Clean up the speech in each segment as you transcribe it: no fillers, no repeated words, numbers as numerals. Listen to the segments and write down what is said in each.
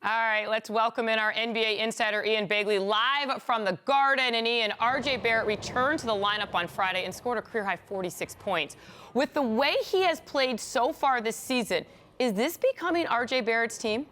All right, let's welcome in our NBA insider Ian Begley live from the Garden. And Ian, RJ Barrett returned to the lineup on Friday and scored a career-high 46 points. With the way he has played so far this season, is this becoming RJ Barrett's team?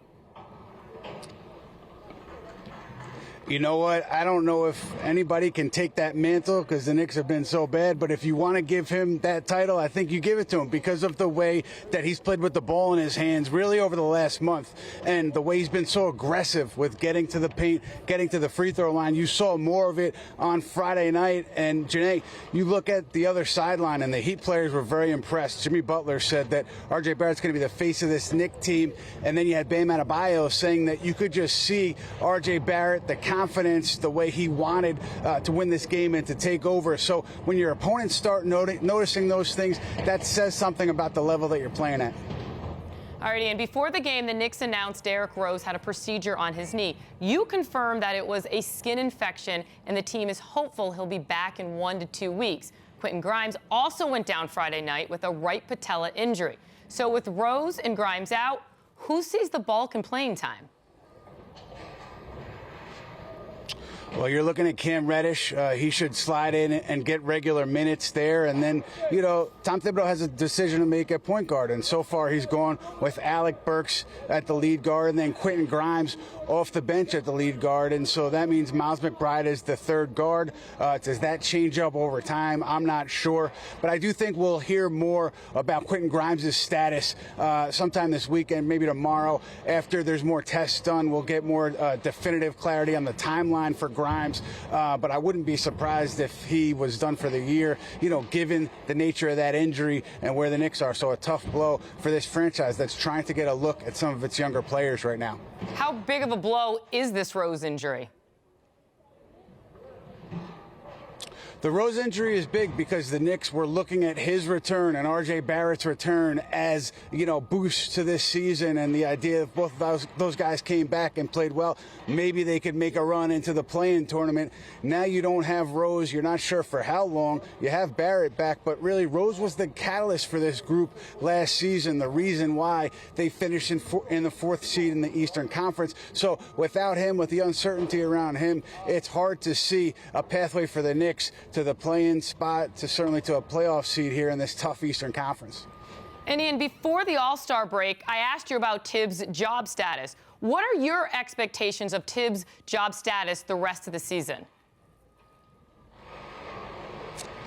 You know what? I don't know if anybody can take that mantle because the Knicks have been so bad. But if you want to give him that title, I think you give it to him because of the way that he's played with the ball in his hands really over the last month and the way he's been so aggressive with getting to the paint, getting to the free throw line. You saw more of it on Friday night. And, Janae, you look at the other sideline and the Heat players were very impressed. Jimmy Butler said that RJ Barrett's going to be the face of this Knicks team. And then you had Bam Adebayo saying that you could just see RJ Barrett, the confidence, the way he wanted to win this game and to take over. So when your opponents start noticing those things, that says something about the level that you're playing at. All right, Ian, before the game, the Knicks announced Derrick Rose had a procedure on his knee. You confirmed that it was a skin infection, and the team is hopeful he'll be back in 1 to 2 weeks. Quentin Grimes also went down Friday night with a right patella injury. So with Rose and Grimes out, who sees the bulk in playing time? Well, you're looking at Cam Reddish. He should slide in and get regular minutes there. And then, you know, Tom Thibodeau has a decision to make at point guard. And so far he's gone with Alec Burks at the lead guard and then Quentin Grimes off the bench at the lead guard. And so that means Miles McBride is the third guard. Does that change up over time? I'm not sure. But I do think we'll hear more about Quentin Grimes' status sometime this weekend, maybe tomorrow. After there's more tests done, we'll get more definitive clarity on the timeline for Grimes, but I wouldn't be surprised if he was done for the year, you know, given the nature of that injury and where the Knicks are. So a tough blow for this franchise that's trying to get a look at some of its younger players right now. How big of a blow is this Rose injury? The Rose injury is big because the Knicks were looking at his return and RJ Barrett's return as, you know, boosts to this season, and the idea of both of those guys came back and played well. Maybe they could make a run into the play-in tournament. Now you don't have Rose. You're not sure for how long. You have Barrett back, but really Rose was the catalyst for this group last season, the reason why they finished in the fourth seed in the Eastern Conference. So without him, with the uncertainty around him, it's hard to see a pathway for the Knicks to the play-in spot, to certainly to a playoff seed here in this tough Eastern Conference. And Ian, before the All-Star break, I asked you about Tibbs' job status. What are your expectations of Tibbs' job status the rest of the season?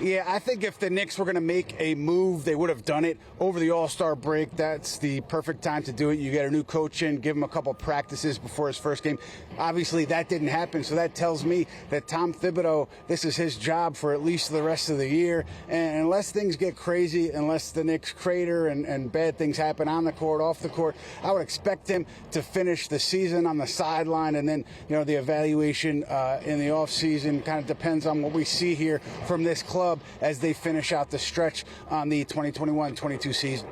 Yeah, I think if the Knicks were going to make a move, they would have done it over the All-Star break. That's the perfect time to do it. You get a new coach in, give him a couple practices before his first game. Obviously, that didn't happen, so that tells me that Tom Thibodeau, this is his job for at least the rest of the year. And unless things get crazy, unless the Knicks crater and bad things happen on the court, off the court, I would expect him to finish the season on the sideline, and then, you know, the evaluation in the offseason kind of depends on what we see here from this club as they finish out the stretch on the 2021-22 season.